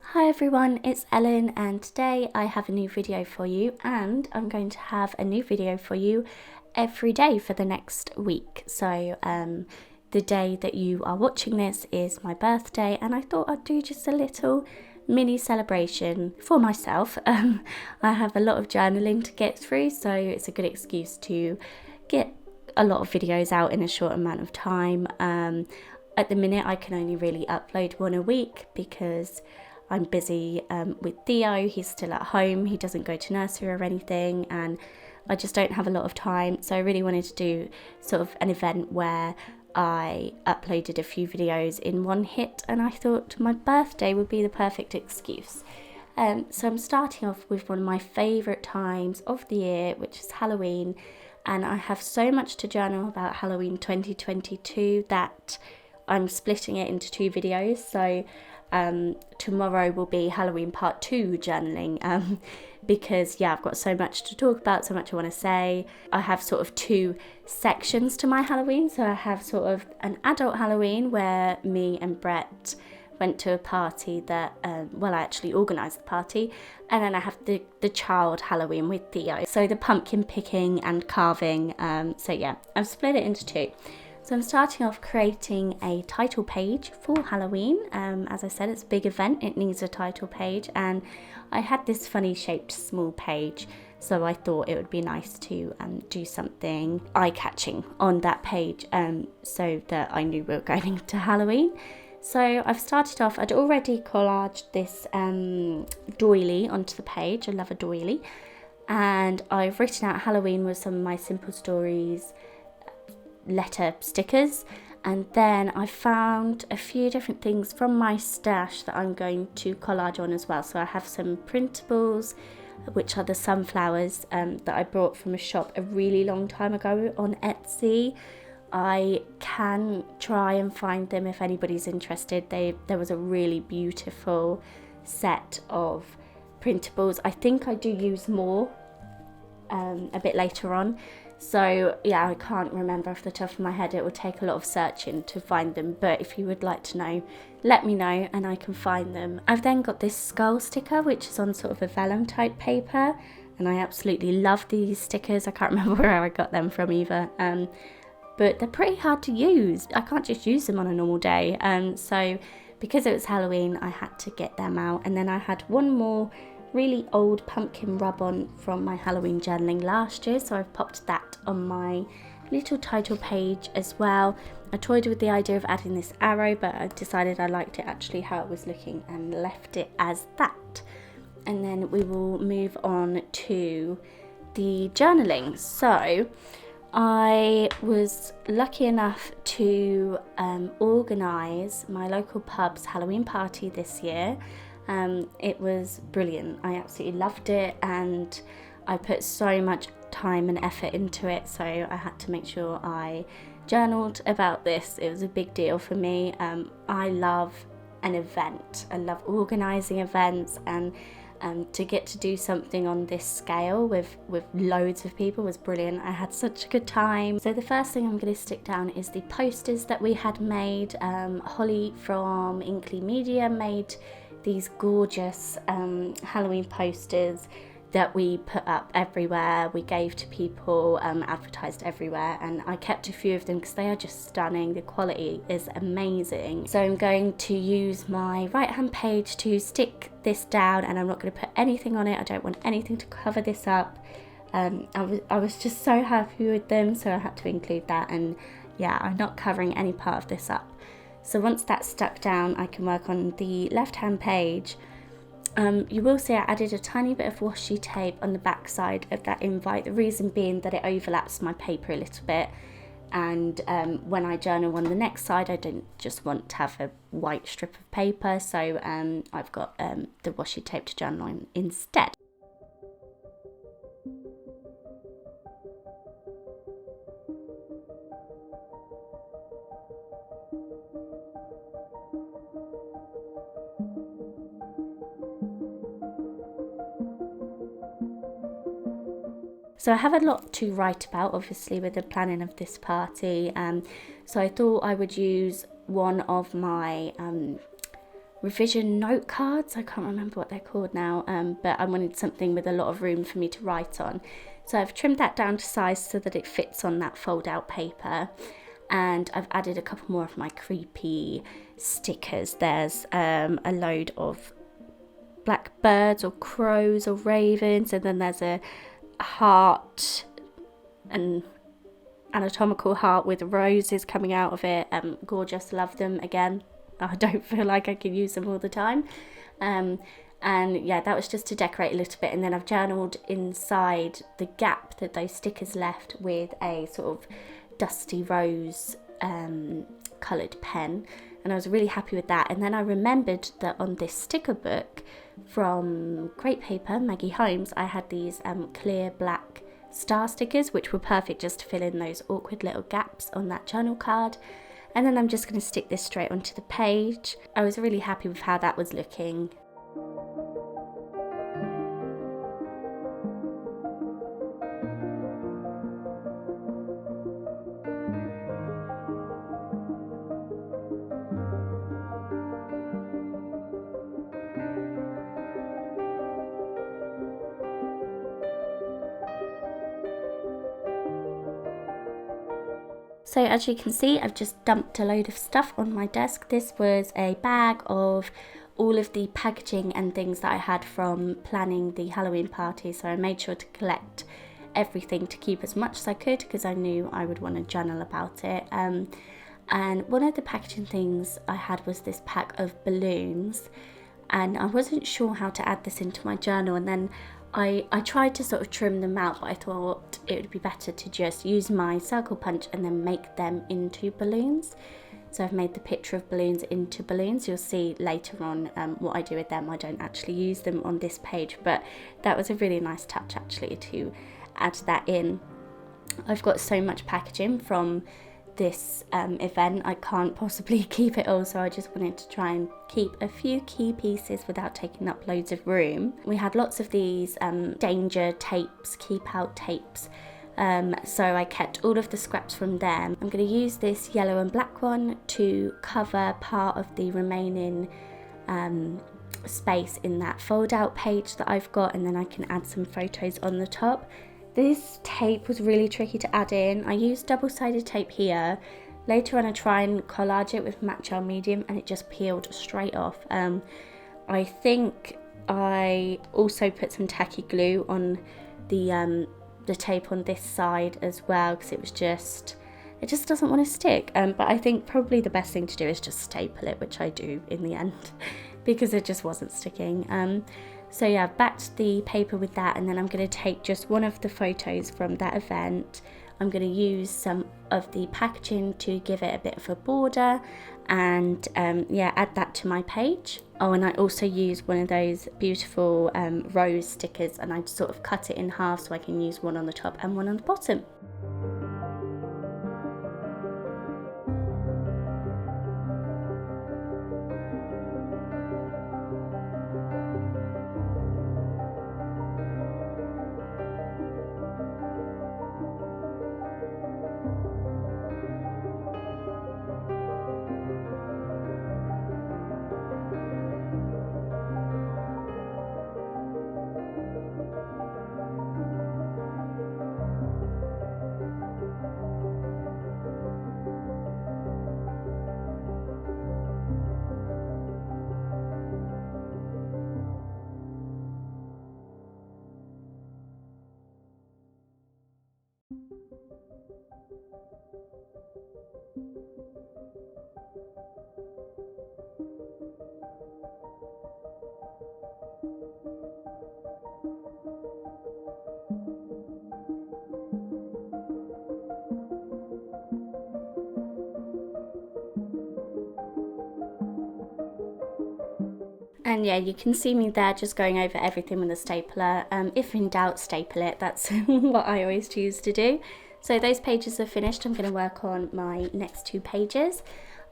Hi everyone, it's Ellen and today I have a new video for you, and I'm going to have a new video for you every day for the next week. So the day that you are watching this is my birthday, and I thought I'd do just a little mini celebration for myself. I have a lot of journaling to get through, so it's a good excuse to get a lot of videos out in a short amount of time. At the minute I can only really upload one a week because I'm busy with Theo. He's still at home, he doesn't go to nursery or anything, and I just don't have a lot of time. So I really wanted to do sort of an event where I uploaded a few videos in one hit, and I thought my birthday would be the perfect excuse. So I'm starting off with one of my favourite times of the year, which is Halloween, and I have so much to journal about Halloween 2022 that I'm splitting it into two videos. So tomorrow will be Halloween part 2 journaling, because I've got so much to talk about, so much I want to say. I have sort of two sections to my Halloween. So I have sort of an adult Halloween where me and Brett went to a party that, I actually organised the party, and then I have the child Halloween with Theo. So the pumpkin picking and carving, I've split it into two. So I'm starting off creating a title page for Halloween. As I said, it's a big event, it needs a title page, and I had this funny shaped small page, so I thought it would be nice to do something eye-catching on that page, so that I knew we were going to Halloween. So I've started off, I'd already collaged this doily onto the page. I love a doily. And I've written out Halloween with some of my Simple Stories letter stickers, and then I found a few different things from my stash that I'm going to collage on as well. So I have some printables, which are the sunflowers that I bought from a shop a really long time ago on Etsy. I can try and find them if anybody's interested. There was a really beautiful set of printables. I think I do use more a bit later on. So I can't remember off the top of my head. It would take a lot of searching to find them, but if you would like to know, let me know and I can find them. I've then got this skull sticker, which is on sort of a vellum type paper, and I absolutely love these stickers. I can't remember where I got them from either, but they're pretty hard to use. I can't just use them on a normal day, so because it was Halloween I had to get them out. And then I had one more really old pumpkin rub-on from my Halloween journaling last year, so I've popped that on my little title page as well. I toyed with the idea of adding this arrow, but I decided I liked it actually how it was looking and left it as that. And then we will move on to the journaling. So I was lucky enough to organise my local pub's Halloween party this year. It was brilliant. I absolutely loved it, and I put so much time and effort into it, so I had to make sure I journaled about this. It was a big deal for me. I love an event. I love organising events, and to get to do something on this scale with loads of people was brilliant. I had such a good time. So the first thing I'm going to stick down is the posters that we had made. Holly from Inkley Media made these gorgeous Halloween posters that we put up everywhere, we gave to people, advertised everywhere, and I kept a few of them because they are just stunning. The quality is amazing. So I'm going to use my right hand page to stick this down, and I'm not going to put anything on it. I don't want anything to cover this up. I was just so happy with them, so I had to include that, and I'm not covering any part of this up. So once that's stuck down, I can work on the left hand page. You will see I added a tiny bit of washi tape on the back side of that invite, the reason being that it overlaps my paper a little bit, and when I journal on the next side I don't just want to have a white strip of paper, so I've got the washi tape to journal on instead. So I have a lot to write about, obviously, with the planning of this party. So I thought I would use one of my revision note cards. I can't remember what they're called now, but I wanted something with a lot of room for me to write on. So I've trimmed that down to size so that it fits on that fold out paper. And I've added a couple more of my creepy stickers. There's a load of black birds or crows or ravens, and then there's a heart, an anatomical heart with roses coming out of it. Gorgeous, love them. Again, I don't feel like I can use them all the time. And yeah, that was just to decorate a little bit. And then I've journaled inside the gap that those stickers left with a sort of dusty rose coloured pen, and I was really happy with that. And then I remembered that on this sticker book from Great Paper, Maggie Holmes, I had these clear black star stickers, which were perfect just to fill in those awkward little gaps on that journal card. And then I'm just going to stick this straight onto the page. I was really happy with how that was looking. So as you can see, I've just dumped a load of stuff on my desk. This was a bag of all of the packaging and things that I had from planning the Halloween party. So I made sure to collect everything to keep as much as I could, because I knew I would want to journal about it. And one of the packaging things I had was this pack of balloons, and I wasn't sure how to add this into my journal. And then I tried to sort of trim them out, but I thought it would be better to just use my circle punch and then make them into balloons. So I've made the picture of balloons into balloons. You'll see later on what I do with them. I don't actually use them on this page, but that was a really nice touch actually to add that in. I've got so much packaging from this event, I can't possibly keep it all, so I just wanted to try and keep a few key pieces without taking up loads of room. We had lots of these danger tapes, keep out tapes, so I kept all of the scraps from them. I'm going to use this yellow and black one to cover part of the remaining space in that fold out page that I've got, and then I can add some photos on the top. This tape was really tricky to add in. I used double-sided tape here. Later on I try and collage it with Matte Gel Medium and it just peeled straight off. I think I also put some tacky glue on the tape on this side as well, because it just doesn't want to stick. But I think probably the best thing to do is just staple it, which I do in the end because it just wasn't sticking. So yeah, I've backed the paper with that, and then I'm going to take just one of the photos from that event. I'm going to use some of the packaging to give it a bit of a border, and yeah, add that to my page. Oh, and I also use one of those beautiful rose stickers, and I sort of cut it in half so I can use one on the top and one on the bottom. And yeah, you can see me there just going over everything with a stapler. If in doubt, staple it. That's what I always choose to do. So those pages are finished. I'm going to work on my next two pages.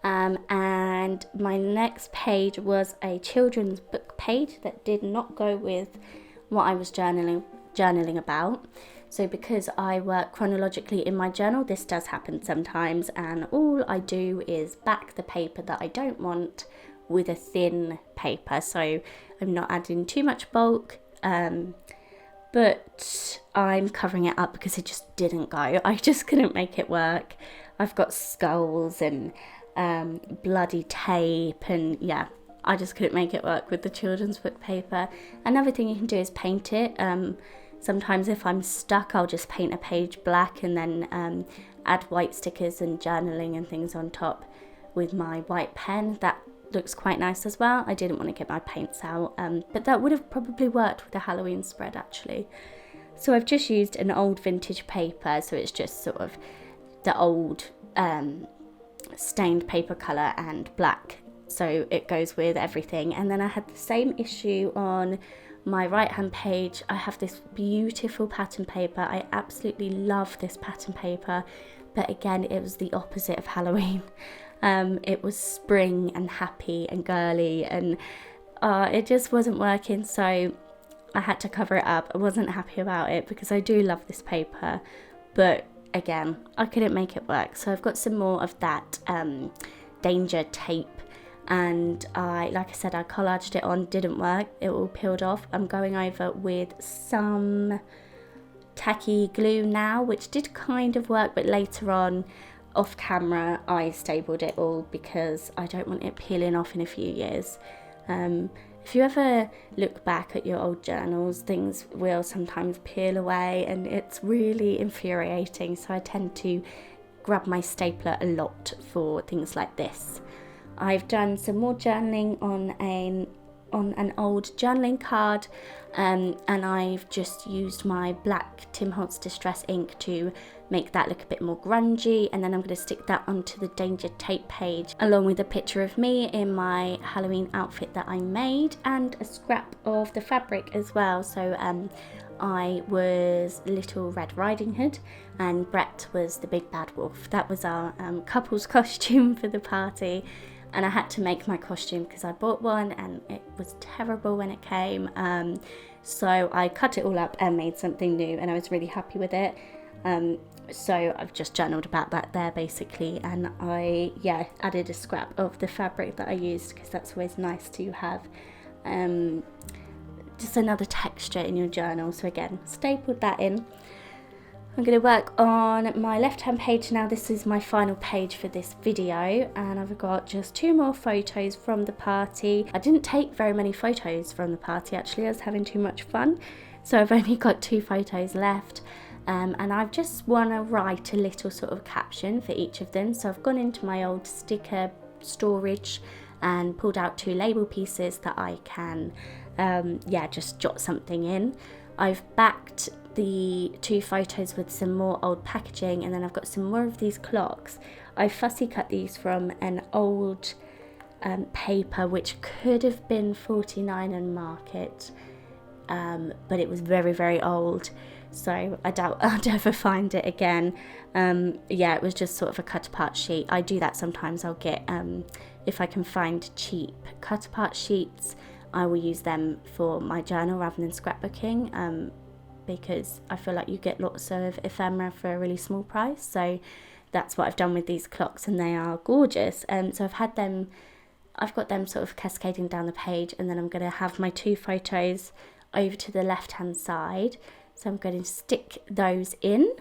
And my next page was a children's book page that did not go with what I was journaling about. So because I work chronologically in my journal, this does happen sometimes, and all I do is back the paper that I don't want with a thin paper, so I'm not adding too much bulk, but I'm covering it up because it just didn't go. I just couldn't make it work. I've got skulls and bloody tape, and yeah, I just couldn't make it work with the children's book paper. Another thing you can do is paint it. Sometimes if I'm stuck, I'll just paint a page black and then add white stickers and journaling and things on top with my white pen. That looks quite nice as well. I didn't want to get my paints out, but that would have probably worked with a Halloween spread actually. So I've just used an old vintage paper, so it's just sort of the old stained paper colour and black, so it goes with everything. And then I had the same issue on my right hand page. I have this beautiful pattern paper. I absolutely love this pattern paper, but again, it was the opposite of Halloween. It was spring and happy and girly, and it just wasn't working, so I had to cover it up. I wasn't happy about it because I do love this paper, but again, I couldn't make it work. So I've got some more of that danger tape, and like I said, I collaged it on, didn't work, it all peeled off. I'm going over with some tacky glue now, which did kind of work, but later on off camera I stapled it all because I don't want it peeling off in a few years. If you ever look back at your old journals, things will sometimes peel away and it's really infuriating, so I tend to grab my stapler a lot for things like this. I've done some more journaling on an old journaling card, and I've just used my black Tim Holtz Distress ink to make that look a bit more grungy, and then I'm going to stick that onto the danger tape page along with a picture of me in my Halloween outfit that I made and a scrap of the fabric as well. So I was Little Red Riding Hood and Brett was the Big Bad Wolf. That was our couple's costume for the party, and I had to make my costume because I bought one and it was terrible when it came. So I cut it all up and made something new, and I was really happy with it. So I've just journaled about that there basically, and I added a scrap of the fabric that I used because that's always nice to have just another texture in your journal. So again, stapled that in. I'm going to work on my left hand page now. This is my final page for this video, and I've got just 2 more photos from the party. I didn't take very many photos from the party actually, I was having too much fun, so I've only got 2 photos left. And I've just want to write a little sort of caption for each of them. So I've gone into my old sticker storage and pulled out 2 label pieces that I can just jot something in. I've backed the 2 photos with some more old packaging, and then I've got some more of these clocks. I fussy cut these from an old paper which could have been 49 and market, but it was very, very old, so I doubt I'd ever find it again. It was just sort of a cut apart sheet. I do that sometimes. I'll get, if I can find cheap cut apart sheets, I will use them for my journal rather than scrapbooking, because I feel like you get lots of ephemera for a really small price. So that's what I've done with these clocks, and they are gorgeous. So I've got them sort of cascading down the page, and then I'm going to have my 2 photos over to the left hand side. So I'm going to stick those in.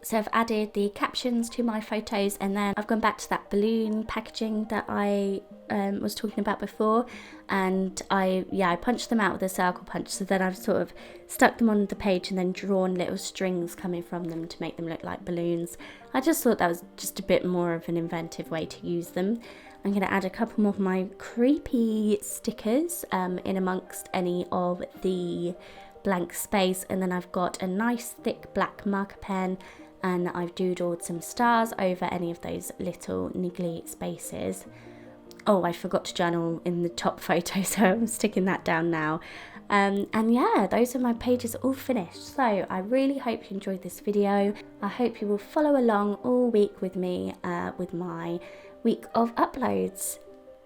So I've added the captions to my photos, and then I've gone back to that balloon packaging that I was talking about before, and I punched them out with a circle punch. So then I've sort of stuck them on the page and then drawn little strings coming from them to make them look like balloons. I just thought that was just a bit more of an inventive way to use them. I'm going to add a couple more of my creepy stickers in amongst any of the blank space, and then I've got a nice thick black marker pen, and I've doodled some stars over any of those little niggly spaces. Oh, I forgot to journal in the top photo, so I'm sticking that down now. And yeah, those are my pages all finished. So I really hope you enjoyed this video. I hope you will follow along all week with me with my week of uploads.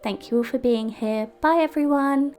Thank you all for being here. Bye everyone.